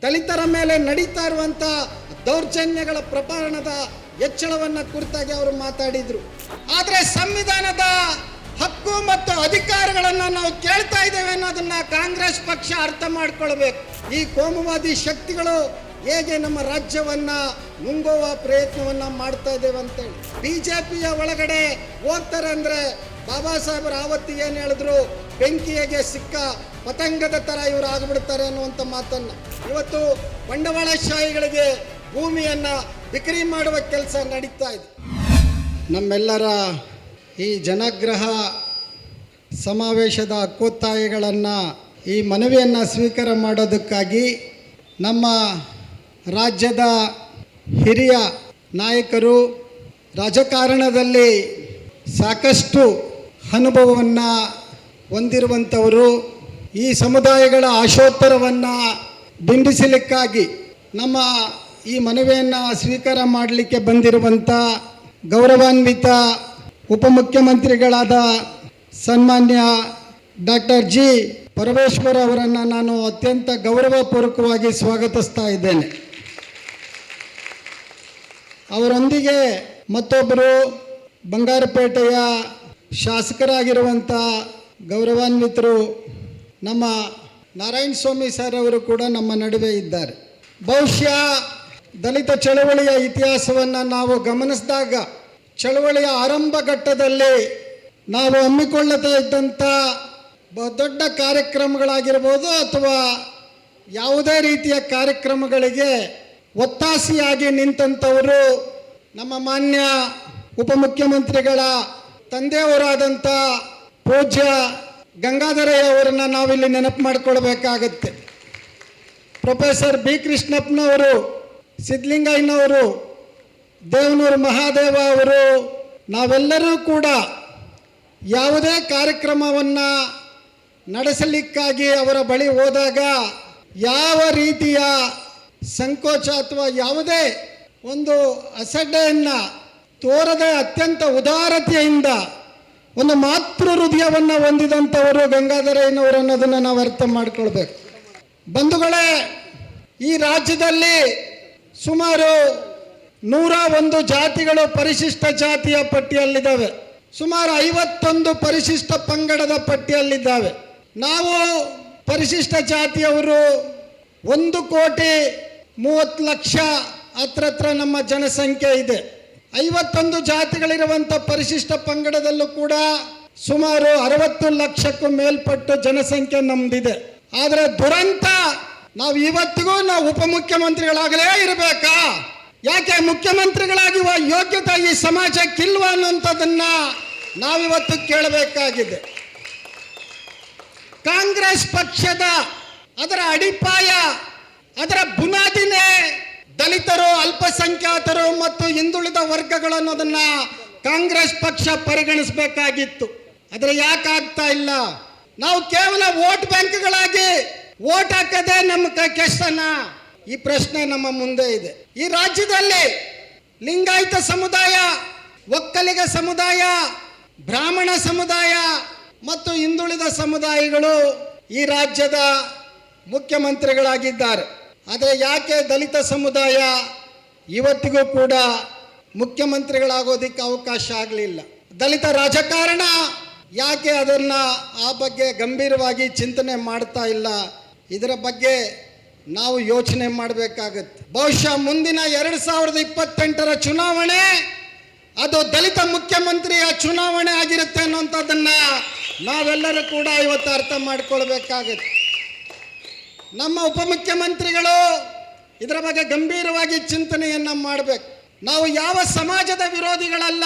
ದಲಿತರ ಮೇಲೆ ನಡೀತಾ ಇರುವಂಥ ದೌರ್ಜನ್ಯಗಳ ಪ್ರಕರಣದ ಹೆಚ್ಚಳವನ್ನು ಕುರಿತಾಗಿ ಅವರು ಮಾತಾಡಿದರು. ಆದರೆ ಸಂವಿಧಾನದ ಹಕ್ಕು ಮತ್ತು ಅಧಿಕಾರಗಳನ್ನು ನಾವು ಕೇಳ್ತಾ ಇದ್ದೇವೆ ಅನ್ನೋದನ್ನ ಕಾಂಗ್ರೆಸ್ ಪಕ್ಷ ಅರ್ಥ ಮಾಡ್ಕೊಳ್ಬೇಕು. ಈ ಕೋಮುವಾದಿ ಶಕ್ತಿಗಳು ಹೇಗೆ ನಮ್ಮ ರಾಜ್ಯವನ್ನ ನುಂಗುವ ಪ್ರಯತ್ನವನ್ನ ಮಾಡ್ತಾ ಇದ್ದೇವೆ ಅಂತೇಳಿ ಬಿಜೆಪಿಯ ಒಳಗಡೆ ಹೋಗ್ತಾರೆ ಅಂದ್ರೆ ಬಾಬಾ ಸಾಹೇಬರು ಆವತ್ತು ಏನು ಹೇಳಿದ್ರು, ಬೆಂಕಿಗೆ ಸಿಕ್ಕ ಪತಂಗದ ತರ ಇವರು ಆಗಿಬಿಡ್ತಾರೆ ಅನ್ನುವಂಥ ಮಾತನ್ನ ಇವತ್ತು ಬಂಡವಾಳಶಾಹಿಗಳಿಗೆ ಭೂಮಿಯನ್ನ ಬಿಕ್ರಿ ಮಾಡುವ ಕೆಲಸ ನಡೀತಾ ಇದೆ. ನಮ್ಮೆಲ್ಲರ ಈ ಜನಗ್ರಹ ಸಮಾವೇಶದ ಹಕ್ಕೊತ್ತಾಯಗಳನ್ನು ಈ ಮನವಿಯನ್ನು ಸ್ವೀಕಾರ ಮಾಡೋದಕ್ಕಾಗಿ ನಮ್ಮ ರಾಜ್ಯದ ಹಿರಿಯ ನಾಯಕರು, ರಾಜಕಾರಣದಲ್ಲಿ ಸಾಕಷ್ಟು ಅನುಭವವನ್ನು ಹೊಂದಿರುವಂಥವರು, ಈ ಸಮುದಾಯಗಳ ಆಶೋತ್ತರವನ್ನು ಬಿಂಬಿಸಲಿಕ್ಕಾಗಿ ನಮ್ಮ ಈ ಮನವಿಯನ್ನು ಸ್ವೀಕಾರ ಮಾಡಲಿಕ್ಕೆ ಬಂದಿರುವಂಥ ಗೌರವಾನ್ವಿತ ಉಪಮುಖ್ಯಮಂತ್ರಿಗಳಾದ ಸನ್ಮಾನ್ಯ ಡಾಕ್ಟರ್ ಜಿ ಪರಮೇಶ್ವರ್ ಅವರನ್ನು ನಾನು ಅತ್ಯಂತ ಗೌರವಪೂರ್ವಕವಾಗಿ ಸ್ವಾಗತಿಸ್ತಾ ಇದ್ದೇನೆ. ಅವರೊಂದಿಗೆ ಮತ್ತೊಬ್ಬರು ಬಂಗಾರಪೇಟೆಯ ಶಾಸಕರಾಗಿರುವಂಥ ಗೌರವಾನ್ವಿತರು ನಮ್ಮ ನಾರಾಯಣ ಸ್ವಾಮಿ ಸರ್ ಅವರು ಕೂಡ ನಮ್ಮ ನಡುವೆ ಇದ್ದಾರೆ. ಬಹುಶಃ ದಲಿತ ಚಳವಳಿಯ ಇತಿಹಾಸವನ್ನು ನಾವು ಗಮನಿಸಿದಾಗ ಚಳವಳಿಯ ಆರಂಭ ಘಟ್ಟದಲ್ಲಿ ನಾವು ಹಮ್ಮಿಕೊಳ್ಳದೇ ಇದ್ದಂಥ ಬಹುದೊಡ್ಡ ಕಾರ್ಯಕ್ರಮಗಳಾಗಿರ್ಬೋದು ಅಥವಾ ಯಾವುದೇ ರೀತಿಯ ಕಾರ್ಯಕ್ರಮಗಳಿಗೆ ಒತ್ತಾಸೆಯಾಗಿ ನಿಂತಂಥವರು ನಮ್ಮ ಮಾನ್ಯ ಉಪಮುಖ್ಯಮಂತ್ರಿಗಳ ತಂದೆಯವರಾದಂಥ ಪೂಜ್ಯ ಗಂಗಾಧರಯ್ಯವರನ್ನು ನಾವಿಲ್ಲಿ ನೆನಪು ಮಾಡಿಕೊಳ್ಬೇಕಾಗತ್ತೆ. ಪ್ರೊಫೆಸರ್ ಬಿ ಕೃಷ್ಣಪ್ಪನವರು, ಸಿದ್ಧಲಿಂಗಯ್ಯನವರು, ದೇವನೂರು ಮಹಾದೇವ ಅವರು, ನಾವೆಲ್ಲರೂ ಕೂಡ ಯಾವುದೇ ಕಾರ್ಯಕ್ರಮವನ್ನು ನಡೆಸಲಿಕ್ಕಾಗಿ ಅವರ ಬಳಿ ಹೋದಾಗ ಯಾವ ರೀತಿಯ ಸಂಕೋಚ ಅಥವಾ ಯಾವುದೇ ಒಂದು ಅಸಡ್ಡೆಯನ್ನು ತೋರದೆ ಅತ್ಯಂತ ಉದಾರತೆಯಿಂದ ಒಂದು ಮಾತೃ ಹೃದಯವನ್ನು ಹೊಂದಿದಂಥವರು ಗಂಗಾಧರಯ್ಯನವರು ಅನ್ನೋದನ್ನು ನಾವು ಅರ್ಥ ಮಾಡಿಕೊಳ್ಬೇಕು. ಬಂಧುಗಳೇ, ಈ ರಾಜ್ಯದಲ್ಲಿ ಸುಮಾರು 101 ಜಾತಿಗಳು ಪರಿಶಿಷ್ಟ ಜಾತಿಯ ಪಟ್ಟಿಯಲ್ಲಿದ್ದಾವೆ. ಸುಮಾರು 51 ಪರಿಶಿಷ್ಟ ಪಂಗಡದ ಪಟ್ಟಿಯಲ್ಲಿದ್ದಾವೆ. ನಾವು ಪರಿಶಿಷ್ಟ ಜಾತಿಯವರು 1,30,30,00,000 ಹತ್ರ ನಮ್ಮ ಜನಸಂಖ್ಯೆ ಇದೆ. 51 ಜಾತಿಗಳಿರುವಂಥ ಪರಿಶಿಷ್ಟ ಪಂಗಡದಲ್ಲೂ ಕೂಡ ಸುಮಾರು 60 ಲಕ್ಷಕ್ಕೂ ಮೇಲ್ಪಟ್ಟು ಜನಸಂಖ್ಯೆ ನಮ್ದಿದೆ. ಆದರೆ ದುರಂತ, ನಾವು ಇವತ್ತಿಗೂ ನಾವು ಉಪಮುಖ್ಯಮಂತ್ರಿಗಳಾಗಲೇ ಇರಬೇಕಾ? ಯಾಕೆ ಮುಖ್ಯಮಂತ್ರಿಗಳಾಗಿರುವ ಯೋಗ್ಯತೆ ಈ ಸಮಾಜಕ್ಕಿಲ್ವ ಅನ್ನೋಂಥದ್ದನ್ನ ನಾವಿವತ್ತು ಕೇಳಬೇಕಾಗಿದೆ. ಕಾಂಗ್ರೆಸ್ ಪಕ್ಷದ ಅದರ ಅಡಿಪಾಯ, ಅದರ ಬುನಾದಿನೇ ದಲಿತರು, ಅಲ್ಪಸಂಖ್ಯಾತರು ಮತ್ತು ಹಿಂದುಳಿದ ವರ್ಗಗಳು ಅನ್ನೋದನ್ನ ಕಾಂಗ್ರೆಸ್ ಪಕ್ಷ ಪರಿಗಣಿಸಬೇಕಾಗಿತ್ತು. ಆದರೆ ಯಾಕಾಗ್ತಾ ಇಲ್ಲ? ನಾವು ಕೇವಲ ವೋಟ್ ಬ್ಯಾಂಕ್ಗಳಾಗಿ ವೋಟ್ ಹಾಕದೆ ನಮ್ಮ ಕೆಷ್ಟನ ಈ ಪ್ರಶ್ನೆ ನಮ್ಮ ಮುಂದೆ ಇದೆ. ಈ ರಾಜ್ಯದಲ್ಲಿ ಲಿಂಗಾಯತ ಸಮುದಾಯ, ಒಕ್ಕಲಿಗ ಸಮುದಾಯ, ಬ್ರಾಹ್ಮಣ ಸಮುದಾಯ ಮತ್ತು ಹಿಂದುಳಿದ ಸಮುದಾಯಗಳು ಈ ರಾಜ್ಯದ ಮುಖ್ಯಮಂತ್ರಿಗಳಾಗಿದ್ದಾರೆ. ಆದರೆ ಯಾಕೆ ದಲಿತ ಸಮುದಾಯ ಇವತ್ತಿಗೂ ಕೂಡ ಮುಖ್ಯಮಂತ್ರಿಗಳಾಗೋದಕ್ಕೆ ಅವಕಾಶ ಆಗಲಿಲ್ಲ? ದಲಿತ ರಾಜಕಾರಣ ಯಾಕೆ ಅದನ್ನು ಆ ಬಗ್ಗೆ ಗಂಭೀರವಾಗಿ ಚಿಂತನೆ ಮಾಡ್ತಾ ಇಲ್ಲ? ಇದರ ಬಗ್ಗೆ ನಾವು ಯೋಚನೆ ಮಾಡಬೇಕಾಗತ್ತೆ. ಬಹುಶಃ ಮುಂದಿನ 2028ರ ಚುನಾವಣೆ ಅದು ದಲಿತ ಮುಖ್ಯಮಂತ್ರಿಯ ಚುನಾವಣೆ ಆಗಿರುತ್ತೆ ಅನ್ನೋಂಥದ್ದನ್ನ ನಾವೆಲ್ಲರೂ ಕೂಡ ಇವತ್ತು ಅರ್ಥ ಮಾಡ್ಕೊಳ್ಬೇಕಾಗತ್ತೆ. ನಮ್ಮ ಉಪಮುಖ್ಯಮಂತ್ರಿಗಳು ಇದರ ಬಗ್ಗೆ ಗಂಭೀರವಾಗಿ ಚಿಂತನೆಯನ್ನು ಮಾಡಬೇಕು. ನಾವು ಯಾವ ಸಮಾಜದ ವಿರೋಧಿಗಳಲ್ಲ,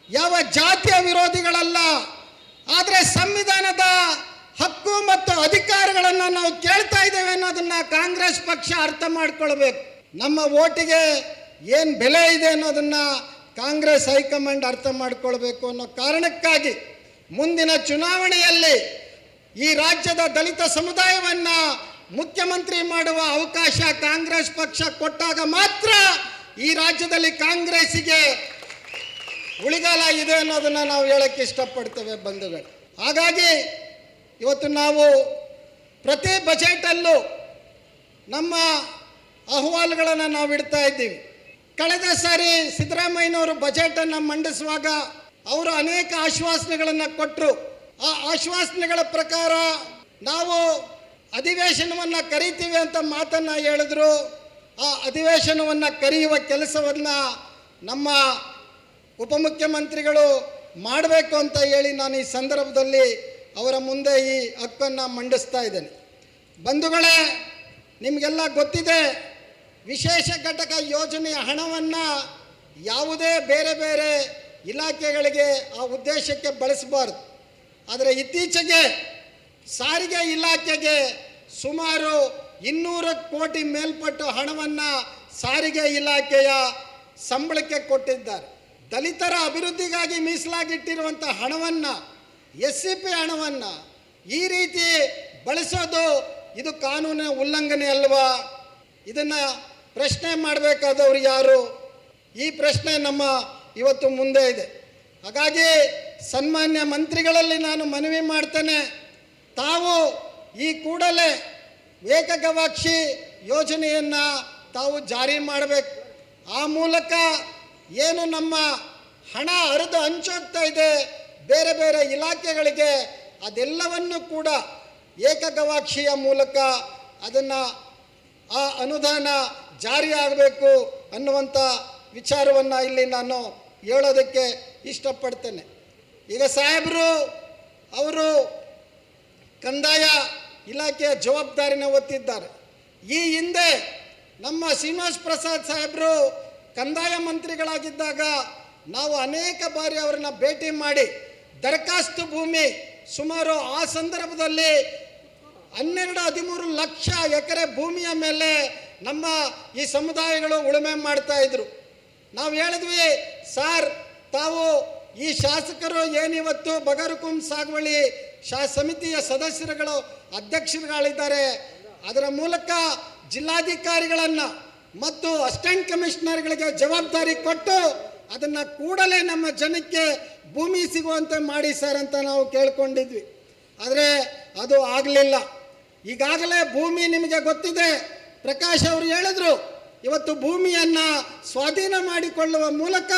ಯಾವ ಜಾತಿಯ ವಿರೋಧಿಗಳಲ್ಲ. ಆದರೆ ಸಂವಿಧಾನದ ಹಕ್ಕು ಮತ್ತು ಅಧಿಕಾರಗಳನ್ನು ನಾವು ಕೇಳ್ತಾ ಇದ್ದೇವೆ ಅನ್ನೋದನ್ನ ಕಾಂಗ್ರೆಸ್ ಪಕ್ಷ ಅರ್ಥ ಮಾಡ್ಕೊಳ್ಬೇಕು. ನಮ್ಮ ಓಟಿಗೆ ಏನು ಬೆಲೆ ಇದೆ ಅನ್ನೋದನ್ನ ಕಾಂಗ್ರೆಸ್ ಹೈಕಮಾಂಡ್ ಅರ್ಥ ಮಾಡ್ಕೊಳ್ಬೇಕು ಅನ್ನೋ ಕಾರಣಕ್ಕಾಗಿ ಮುಂದಿನ ಚುನಾವಣೆಯಲ್ಲಿ ಈ ರಾಜ್ಯದ ದಲಿತ ಸಮುದಾಯವನ್ನು ಮುಖ್ಯಮಂತ್ರಿ ಮಾಡುವ ಅವಕಾಶ ಕಾಂಗ್ರೆಸ್ ಪಕ್ಷ ಕೊಟ್ಟಾಗ ಮಾತ್ರ ಈ ರಾಜ್ಯದಲ್ಲಿ ಕಾಂಗ್ರೆಸ್ಸಿಗೆ ಉಳಿಗಾಲ ಇದೆ ಅನ್ನೋದನ್ನು ನಾವು ಹೇಳಕ್ಕೆ ಇಷ್ಟಪಡ್ತೇವೆ ಬಂಧುಗಳು. ಹಾಗಾಗಿ ಇವತ್ತು ನಾವು ಪ್ರತಿ ಬಜೆಟಲ್ಲೂ ನಮ್ಮ ಅಹವಾಲುಗಳನ್ನು ನಾವು ಇಡ್ತಾ ಇದ್ದೀವಿ. ಕಳೆದ ಸಾರಿ ಸಿದ್ದರಾಮಯ್ಯನವರು ಬಜೆಟನ್ನು ಮಂಡಿಸುವಾಗ ಅವರು ಅನೇಕ ಆಶ್ವಾಸನೆಗಳನ್ನು ಕೊಟ್ಟರು. ಆ ಆಶ್ವಾಸನೆಗಳ ಪ್ರಕಾರ ನಾವು ಅಧಿವೇಶನವನ್ನು ಕರೀತೀವಿ ಅಂತ ಮಾತನ್ನು ಹೇಳಿದ್ರು. ಆ ಅಧಿವೇಶನವನ್ನು ಕರೆಯುವ ಕೆಲಸವನ್ನು ನಮ್ಮ ಉಪಮುಖ್ಯಮಂತ್ರಿಗಳು ಮಾಡಬೇಕು ಅಂತ ಹೇಳಿ ನಾನು ಈ ಸಂದರ್ಭದಲ್ಲಿ ಅವರ ಮುಂದೆ ಈ ಹಕ್ಕನ್ನು ಮಂಡಿಸ್ತಾ ಇದ್ದೇನೆ. ಬಂಧುಗಳೇ, ನಿಮಗೆಲ್ಲ ಗೊತ್ತಿದೆ, ವಿಶೇಷ ಘಟಕ ಯೋಜನೆಯ ಹಣವನ್ನು ಯಾವುದೇ ಬೇರೆ ಬೇರೆ ಇಲಾಖೆಗಳಿಗೆ ಆ ಉದ್ದೇಶಕ್ಕೆ ಬಳಸಬಾರ್ದು. ಆದರೆ ಇತ್ತೀಚೆಗೆ ಸಾರಿಗೆ ಇಲಾಖೆಗೆ ಸುಮಾರು 200 ಕೋಟಿ ಮೇಲ್ಪಟ್ಟು ಹಣವನ್ನು ಸಾರಿಗೆ ಇಲಾಖೆಯ ಸಂಬಳಕ್ಕೆ ಕೊಟ್ಟಿದ್ದಾರೆ. ದಲಿತರ ಅಭಿವೃದ್ಧಿಗಾಗಿ ಮೀಸಲಾಗಿಟ್ಟಿರುವಂಥ ಹಣವನ್ನು, SCP ಹಣವನ್ನು ಈ ರೀತಿ ಬಳಸೋದು ಇದು ಕಾನೂನಿನ ಉಲ್ಲಂಘನೆ ಅಲ್ವಾ? ಇದನ್ನು ಪ್ರಶ್ನೆ ಮಾಡಬೇಕಾದವರು ಯಾರು? ಈ ಪ್ರಶ್ನೆ ನಮ್ಮ ಇವತ್ತು ಮುಂದೆ ಇದೆ. ಹಾಗಾಗಿ ಸನ್ಮಾನ್ಯ ಮಂತ್ರಿಗಳಲ್ಲಿ ನಾನು ಮನವಿ ಮಾಡ್ತೇನೆ, ತಾವು ಈ ಕೂಡಲೇ ಏಕಗವಾಕ್ಷಿ ಯೋಜನೆಯನ್ನು ತಾವು ಜಾರಿ ಮಾಡಬೇಕು. ಆ ಮೂಲಕ ಏನು ನಮ್ಮ ಹಣ ಹರಿದು ಹಂಚೋಗ್ತಾ ಇದೆ ಬೇರೆ ಬೇರೆ ಇಲಾಖೆಗಳಿಗೆ, ಅದೆಲ್ಲವನ್ನು ಕೂಡ ಏಕಗವಾಕ್ಷಿಯ ಮೂಲಕ ಅದನ್ನು ಆ ಅನುದಾನ ಜಾರಿ ಆಗಬೇಕು ಅನ್ನುವಂಥ ವಿಚಾರವನ್ನು ಇಲ್ಲಿ ನಾನು ಹೇಳೋದಕ್ಕೆ ಇಷ್ಟಪಡ್ತೇನೆ. ಈಗ ಸಾಹೇಬರು ಅವರು ಕಂದಾಯ ಇಲಾಖೆಯ ಜವಾಬ್ದಾರಿನ ಹೊತ್ತಿದ್ದಾರೆ. ಈ ಹಿಂದೆ ನಮ್ಮ ಶ್ರೀನಿವಾಸ್ ಪ್ರಸಾದ್ ಸಾಹೇಬರು ಕಂದಾಯ ಮಂತ್ರಿಗಳಾಗಿದ್ದಾಗ ನಾವು ಅನೇಕ ಬಾರಿ ಅವರನ್ನು ಭೇಟಿ ಮಾಡಿ ದರಖಾಸ್ತು ಭೂಮಿ ಸುಮಾರು ಆ ಸಂದರ್ಭದಲ್ಲಿ 12-13 ಲಕ್ಷ ಎಕರೆ ಭೂಮಿಯ ಮೇಲೆ ನಮ್ಮ ಈ ಸಮುದಾಯಗಳು ಉಳುಮೆ ಮಾಡ್ತಾಯಿದ್ರು. ನಾವು ಹೇಳಿದ್ವಿ, ಸಾರ್ ತಾವು ಈ ಶಾಸಕರು ಏನಿವತ್ತು ಬಗರುಕುಂ ಸಾಗುವಳಿ ಸಮಿತಿಯ ಸದಸ್ಯರುಗಳು ಅಧ್ಯಕ್ಷರುಗಳಿದ್ದಾರೆ, ಅದರ ಮೂಲಕ ಜಿಲ್ಲಾಧಿಕಾರಿಗಳನ್ನು ಮತ್ತು ಅಸಿಸ್ಟೆಂಟ್ ಕಮಿಷನರ್ಗಳಿಗೆ ಜವಾಬ್ದಾರಿ ಕೊಟ್ಟು ಅದನ್ನು ಕೂಡಲೇ ನಮ್ಮ ಜನಕ್ಕೆ ಭೂಮಿ ಸಿಗುವಂತೆ ಮಾಡಿ ಸರ್ ಅಂತ ನಾವು ಕೇಳ್ಕೊಂಡಿದ್ವಿ. ಆದರೆ ಅದು ಆಗಲಿಲ್ಲ. ಈಗಾಗಲೇ ಭೂಮಿ ನಿಮಗೆ ಗೊತ್ತಿದೆ, ಪ್ರಕಾಶ್ ಅವರು ಹೇಳಿದ್ರು, ಇವತ್ತು ಭೂಮಿಯನ್ನು ಸ್ವಾಧೀನ ಮಾಡಿಕೊಳ್ಳುವ ಮೂಲಕ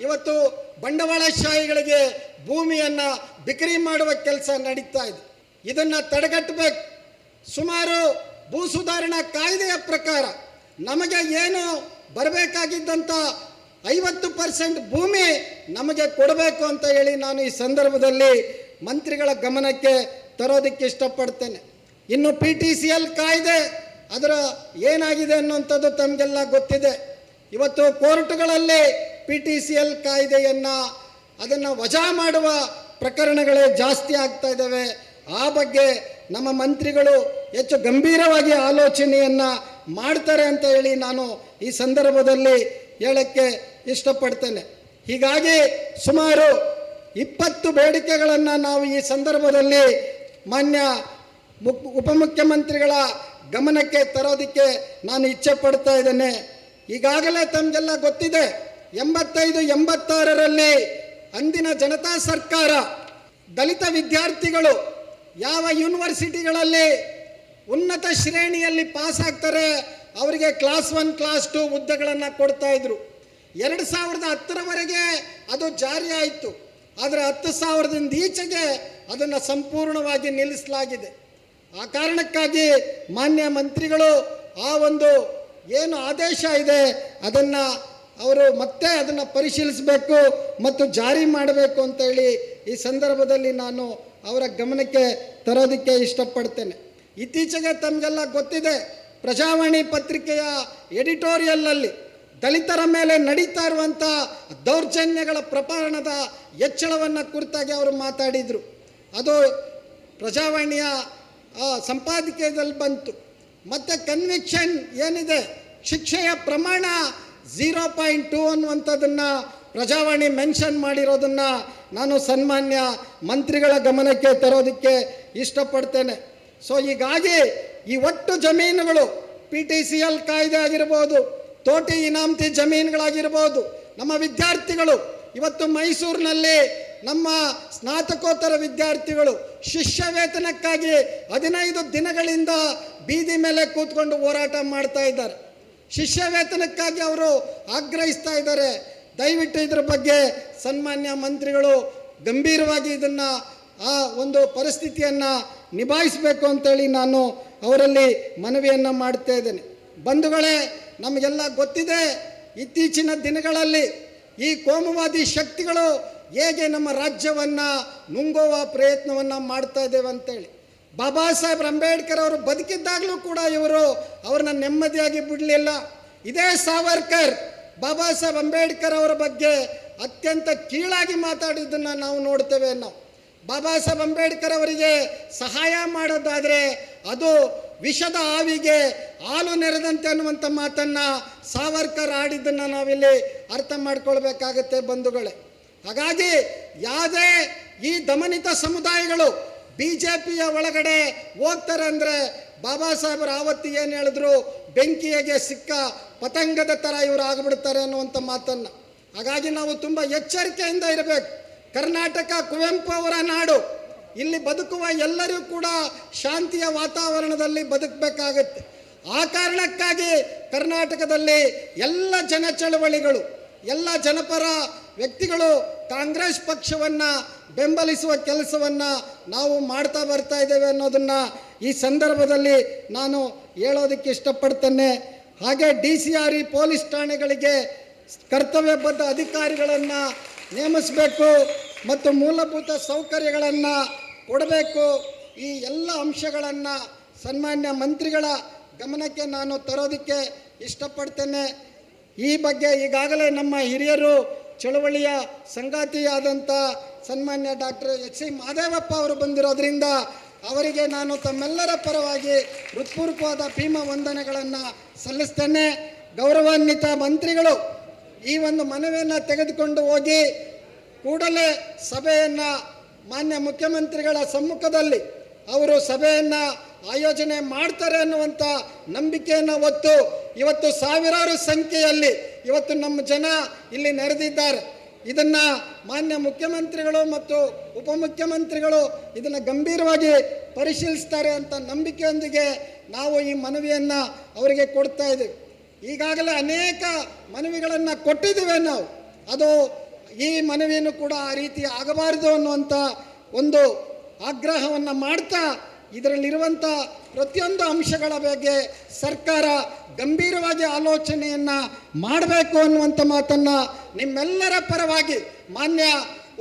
ಇವತ್ತು ಬಂಡವಾಳಶಾಹಿಗಳಿಗೆ ಭೂಮಿಯನ್ನು ಬಿಕ್ರಿ ಮಾಡುವ ಕೆಲಸ ನಡೀತಾ ಇದೆ. ಇದನ್ನು ತಡೆಗಟ್ಟಬೇಕು. ಸುಮಾರು ಭೂ ಸುಧಾರಣಾ ಕಾಯ್ದೆಯ ಪ್ರಕಾರ ನಮಗೆ ಏನು ಬರಬೇಕಾಗಿದ್ದಂಥ 50% ಭೂಮಿ ನಮಗೆ ಕೊಡಬೇಕು ಅಂತ ಹೇಳಿ ನಾನು ಈ ಸಂದರ್ಭದಲ್ಲಿ ಮಂತ್ರಿಗಳ ಗಮನಕ್ಕೆ ತರೋದಕ್ಕೆ ಇಷ್ಟಪಡ್ತೇನೆ. ಇನ್ನು PTCL ಕಾಯ್ದೆ ಅದರ ಏನಾಗಿದೆ ಅನ್ನುವಂಥದ್ದು ತಮಗೆಲ್ಲ ಗೊತ್ತಿದೆ. ಇವತ್ತು ಕೋರ್ಟುಗಳಲ್ಲಿ PTCL ಕಾಯ್ದೆಯನ್ನು ಅದನ್ನು ವಜಾ ಮಾಡುವ ಪ್ರಕರಣಗಳೇ ಜಾಸ್ತಿ ಆಗ್ತಾ ಇದ್ದಾವೆ. ಆ ಬಗ್ಗೆ ನಮ್ಮ ಮಂತ್ರಿಗಳು ಹೆಚ್ಚು ಗಂಭೀರವಾಗಿ ಆಲೋಚನೆಯನ್ನು ಮಾಡ್ತಾರೆ ಅಂತ ಹೇಳಿ ನಾನು ಈ ಸಂದರ್ಭದಲ್ಲಿ ಹೇಳಕ್ಕೆ ಇಷ್ಟಪಡ್ತೇನೆ. ಹೀಗಾಗಿ ಸುಮಾರು 20 ಬೇಡಿಕೆಗಳನ್ನು ನಾವು ಈ ಸಂದರ್ಭದಲ್ಲಿ ಮಾನ್ಯ ಉಪಮುಖ್ಯಮಂತ್ರಿಗಳ ಗಮನಕ್ಕೆ ತರೋದಕ್ಕೆ ನಾನು ಇಚ್ಛೆ ಪಡ್ತಾ ಇದ್ದೇನೆ. ಈಗಾಗಲೇ ತಮಗೆಲ್ಲ ಗೊತ್ತಿದೆ, 85-86ರಲ್ಲಿ ಅಂದಿನ ಜನತಾ ಸರ್ಕಾರ ದಲಿತ ವಿದ್ಯಾರ್ಥಿಗಳು ಯಾವ ಯೂನಿವರ್ಸಿಟಿಗಳಲ್ಲಿ ಉನ್ನತ ಶ್ರೇಣಿಯಲ್ಲಿ ಪಾಸ್ ಆಗ್ತಾರೆ ಅವರಿಗೆ ಕ್ಲಾಸ್ 1 ಕ್ಲಾಸ್ 2 ಹುದ್ದೆಗಳನ್ನು ಕೊಡ್ತಾ ಇದ್ರು. 2010ರವರೆಗೆ ಅದು ಜಾರಿ ಆಯಿತು. ಆದರೆ 10,000ದಿಂದ ಈಚೆಗೆ ಅದನ್ನು ಸಂಪೂರ್ಣವಾಗಿ ನಿಲ್ಲಿಸಲಾಗಿದೆ. ಆ ಕಾರಣಕ್ಕಾಗಿ ಮಾನ್ಯ ಮಂತ್ರಿಗಳು ಆ ಒಂದು ಏನು ಆದೇಶ ಇದೆ ಅದನ್ನು ಅವರು ಮತ್ತೆ ಅದನ್ನು ಪರಿಶೀಲಿಸಬೇಕು ಮತ್ತು ಜಾರಿ ಮಾಡಬೇಕು ಅಂತೇಳಿ ಈ ಸಂದರ್ಭದಲ್ಲಿ ನಾನು ಅವರ ಗಮನಕ್ಕೆ ತರೋದಕ್ಕೆ ಇಷ್ಟಪಡ್ತೇನೆ. ಇತ್ತೀಚೆಗೆ ತಮಗೆಲ್ಲ ಗೊತ್ತಿದೆ, ಪ್ರಜಾವಾಣಿ ಪತ್ರಿಕೆಯ ಎಡಿಟೋರಿಯಲ್ನಲ್ಲಿ ದಲಿತರ ಮೇಲೆ ನಡೀತಾ ಇರುವಂಥ ದೌರ್ಜನ್ಯಗಳ ಪ್ರಕರಣದ ಹೆಚ್ಚಳವನ್ನು ಕುರಿತಾಗಿ ಅವರು ಮಾತಾಡಿದರು. ಅದು ಪ್ರಜಾವಾಣಿಯ ಸಂಪಾದಕೀಯದಲ್ಲಿ ಬಂತು. ಮತ್ತು ಕನ್ವಿಕ್ಷನ್ ಏನಿದೆ, ಶಿಕ್ಷೆಯ ಪ್ರಮಾಣ 0.2 ಅನ್ನುವಂಥದ್ದನ್ನು ಪ್ರಜಾವಾಣಿ ಮೆನ್ಷನ್ ಮಾಡಿರೋದನ್ನು ನಾನು ಸನ್ಮಾನ್ಯ ಮಂತ್ರಿಗಳ ಗಮನಕ್ಕೆ ತರೋದಕ್ಕೆ ಇಷ್ಟಪಡ್ತೇನೆ. ಸೊ ಹೀಗಾಗಿ ಈ ಒಟ್ಟು ಜಮೀನುಗಳು PTCL ಕಾಯ್ದೆ ಆಗಿರ್ಬೋದು, ತೋಟಿ ಇನಾಮತಿ ಜಮೀನುಗಳಾಗಿರ್ಬೋದು, ನಮ್ಮ ವಿದ್ಯಾರ್ಥಿಗಳು ಇವತ್ತು ಮೈಸೂರಿನಲ್ಲಿ ನಮ್ಮ ಸ್ನಾತಕೋತ್ತರ ವಿದ್ಯಾರ್ಥಿಗಳು ಶಿಷ್ಯ ವೇತನಕ್ಕಾಗಿ 15 ದಿನಗಳಿಂದ ಬೀದಿ ಮೇಲೆ ಕೂತ್ಕೊಂಡು ಹೋರಾಟ ಮಾಡ್ತಾ ಇದ್ದಾರೆ. ಶಿಷ್ಯ ವೇತನಕ್ಕಾಗಿ ಅವರು ಆಗ್ರಹಿಸ್ತಾ ಇದ್ದಾರೆ. ದಯವಿಟ್ಟು ಇದರ ಬಗ್ಗೆ ಸನ್ಮಾನ್ಯ ಮಂತ್ರಿಗಳು ಗಂಭೀರವಾಗಿ ಇದನ್ನು ಆ ಒಂದು ಪರಿಸ್ಥಿತಿಯನ್ನು ನಿಭಾಯಿಸಬೇಕು ಅಂತೇಳಿ ನಾನು ಅವರಲ್ಲಿ ಮನವಿಯನ್ನು ಮಾಡ್ತಾ ಇದ್ದೇನೆ. ಬಂಧುಗಳೇ, ನಮಗೆಲ್ಲ ಗೊತ್ತಿದೆ ಇತ್ತೀಚಿನ ದಿನಗಳಲ್ಲಿ ಈ ಕೋಮುವಾದಿ ಶಕ್ತಿಗಳು ಹೇಗೆ ನಮ್ಮ ರಾಜ್ಯವನ್ನು ನುಂಗುವ ಪ್ರಯತ್ನವನ್ನು ಮಾಡ್ತಾ ಇದ್ದೇವೆ ಅಂತೇಳಿ. ಬಾಬಾ ಸಾಹೇಬ್ ಅಂಬೇಡ್ಕರ್ ಅವರು ಬದುಕಿದ್ದಾಗಲೂ ಕೂಡ ಇವರು ಅವ್ರನ್ನ ನೆಮ್ಮದಿಯಾಗಿ ಬಿಡಲಿಲ್ಲ. ಇದೇ ಸಾವರ್ಕರ್ ಬಾಬಾ ಸಾಹೇಬ್ ಅಂಬೇಡ್ಕರ್ ಅವರ ಬಗ್ಗೆ ಅತ್ಯಂತ ಕೀಳಾಗಿ ಮಾತಾಡಿದ್ದನ್ನು ನಾವು ನೋಡ್ತೇವೆ. ಬಾಬಾ ಸಾಹೇಬ್ ಅಂಬೇಡ್ಕರ್ ಅವರಿಗೆ ಸಹಾಯ ಮಾಡೋದಾದರೆ ಅದು ವಿಷದ ಆವಿಗೆ ಹಾಲು ನೆರೆದಂತೆ ಅನ್ನುವಂಥ ಮಾತನ್ನು ಸಾವರ್ಕರ್ ಆಡಿದ್ದನ್ನು ನಾವಿಲ್ಲಿ ಅರ್ಥ ಮಾಡ್ಕೊಳ್ಬೇಕಾಗತ್ತೆ ಬಂಧುಗಳೇ. ಹಾಗಾಗಿ ಯಾವುದೇ ಈ ದಮನಿತ ಸಮುದಾಯಗಳು BJPಯ ಒಳಗಡೆ ಹೋಗ್ತಾರೆ ಅಂದರೆ ಬಾಬಾ ಸಾಹೇಬರು ಆವತ್ತು ಏನು ಹೇಳಿದ್ರು, ಬೆಂಕಿಗೆ ಸಿಕ್ಕ ಪತಂಗದ ಥರ ಇವರು ಆಗಿಬಿಡ್ತಾರೆ ಅನ್ನುವಂಥ ಮಾತನ್ನು. ಹಾಗಾಗಿ ನಾವು ತುಂಬ ಎಚ್ಚರಿಕೆಯಿಂದ ಇರಬೇಕು. ಕರ್ನಾಟಕ ಕುವೆಂಪು ಅವರ ನಾಡು. ಇಲ್ಲಿ ಬದುಕುವ ಎಲ್ಲರೂ ಕೂಡ ಶಾಂತಿಯ ವಾತಾವರಣದಲ್ಲಿ ಬದುಕಬೇಕಾಗತ್ತೆ. ಆ ಕಾರಣಕ್ಕಾಗಿ ಕರ್ನಾಟಕದಲ್ಲಿ ಎಲ್ಲ ಜನ ಚಳವಳಿಗಳು, ಎಲ್ಲ ಜನಪರ ವ್ಯಕ್ತಿಗಳು ಕಾಂಗ್ರೆಸ್ ಪಕ್ಷವನ್ನು ಬೆಂಬಲಿಸುವ ಕೆಲಸವನ್ನು ನಾವು ಮಾಡ್ತಾ ಬರ್ತಾ ಇದ್ದೇವೆ ಅನ್ನೋದನ್ನು ಈ ಸಂದರ್ಭದಲ್ಲಿ ನಾನು ಹೇಳೋದಕ್ಕೆ ಇಷ್ಟಪಡ್ತೇನೆ. ಹಾಗೆ DCRE ಪೊಲೀಸ್ ಠಾಣೆಗಳಿಗೆ ಕರ್ತವ್ಯಬದ್ಧ ಅಧಿಕಾರಿಗಳನ್ನು ನೇಮಿಸಬೇಕು ಮತ್ತು ಮೂಲಭೂತ ಸೌಕರ್ಯಗಳನ್ನು ಕೊಡಬೇಕು. ಈ ಎಲ್ಲ ಅಂಶಗಳನ್ನು ಸನ್ಮಾನ್ಯ ಮಂತ್ರಿಗಳ ಗಮನಕ್ಕೆ ನಾನು ತರೋದಕ್ಕೆ ಇಷ್ಟಪಡ್ತೇನೆ. ಈ ಬಗ್ಗೆ ಈಗಾಗಲೇ ನಮ್ಮ ಹಿರಿಯರು ಚಳವಳಿಯ ಸಂಗಾತಿಯಾದಂಥ ಸನ್ಮಾನ್ಯ ಡಾಕ್ಟರ್ HC ಮಹದೇವಪ್ಪ ಅವರು ಬಂದಿರೋದ್ರಿಂದ ಅವರಿಗೆ ನಾನು ತಮ್ಮೆಲ್ಲರ ಪರವಾಗಿ ಹೃತ್ಪೂರ್ವಕವಾದ ಭೀಮ ವಂದನೆಗಳನ್ನು ಸಲ್ಲಿಸ್ತೇನೆ. ಗೌರವಾನ್ವಿತ ಮಂತ್ರಿಗಳು ಈ ಒಂದು ಮನವಿಯನ್ನು ತೆಗೆದುಕೊಂಡು ಹೋಗಿ ಕೂಡಲೇ ಸಭೆಯನ್ನು ಮಾನ್ಯ ಮುಖ್ಯಮಂತ್ರಿಗಳ ಸಮ್ಮುಖದಲ್ಲಿ ಅವರು ಸಭೆಯನ್ನು ಆಯೋಜನೆ ಮಾಡ್ತಾರೆ ಅನ್ನುವಂಥ ನಂಬಿಕೆಯನ್ನು ಹೊತ್ತು ಇವತ್ತು ಸಾವಿರಾರು ಸಂಖ್ಯೆಯಲ್ಲಿ ಇವತ್ತು ನಮ್ಮ ಜನ ಇಲ್ಲಿ ನೆರೆದಿದ್ದಾರೆ. ಇದನ್ನು ಮಾನ್ಯ ಮುಖ್ಯಮಂತ್ರಿಗಳು ಮತ್ತು ಉಪಮುಖ್ಯಮಂತ್ರಿಗಳು ಇದನ್ನು ಗಂಭೀರವಾಗಿ ಪರಿಶೀಲಿಸ್ತಾರೆ ಅಂತ ನಂಬಿಕೆಯೊಂದಿಗೆ ನಾವು ಈ ಮನವಿಯನ್ನು ಅವರಿಗೆ ಕೊಡ್ತಾ ಇದ್ದೀವಿ. ಈಗಾಗಲೇ ಅನೇಕ ಮನವಿಗಳನ್ನು ಕೊಟ್ಟಿದ್ದೇವೆ ನಾವು. ಅದು ಈ ಮನವಿಯನ್ನು ಕೂಡ ಆ ರೀತಿ ಆಗಬಾರದು ಅನ್ನುವಂಥ ಒಂದು ಆಗ್ರಹವನ್ನು ಮಾಡ್ತಾ ಇದರಲ್ಲಿರುವಂಥ ಪ್ರತಿಯೊಂದು ಅಂಶಗಳ ಬಗ್ಗೆ ಸರ್ಕಾರ ಗಂಭೀರವಾಗಿ ಆಲೋಚನೆಯನ್ನು ಮಾಡಬೇಕು ಅನ್ನುವಂಥ ಮಾತನ್ನು ನಿಮ್ಮೆಲ್ಲರ ಪರವಾಗಿ ಮಾನ್ಯ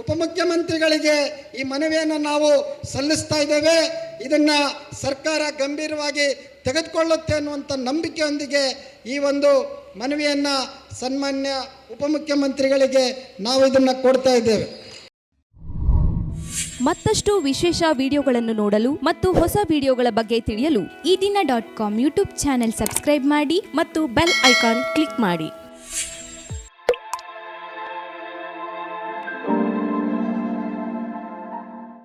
ಉಪಮುಖ್ಯಮಂತ್ರಿಗಳಿಗೆ ಈ ಮನವಿಯನ್ನು ನಾವು ಸಲ್ಲಿಸ್ತಾ ಇದ್ದೇವೆ. ಇದನ್ನು ಸರ್ಕಾರ ಗಂಭೀರವಾಗಿ ತೆಗೆದುಕೊಳ್ಳುತ್ತೆ ಅನ್ನುವಂಥ ನಂಬಿಕೆಯೊಂದಿಗೆ ಈ ಒಂದು ಮನವಿಯನ್ನು ಸನ್ಮಾನ್ಯ ಉಪಮುಖ್ಯಮಂತ್ರಿಗಳಿಗೆ ನಾವು ಇದನ್ನು ಕೊಡ್ತಾ ಇದ್ದೇವೆ. ಮತ್ತಷ್ಟು ವಿಶೇಷ ವಿಡಿಯೋಗಳನ್ನು ನೋಡಲು ಮತ್ತು ಹೊಸ ವಿಡಿಯೋಗಳ ಬಗ್ಗೆ ತಿಳಿಯಲು ಈ ದಿನ .com ಯೂಟ್ಯೂಬ್ ಚಾನೆಲ್ ಸಬ್ಸ್ಕ್ರೈಬ್ ಮಾಡಿ ಮತ್ತು ಬೆಲ್ ಐಕಾನ್ ಕ್ಲಿಕ್ ಮಾಡಿ.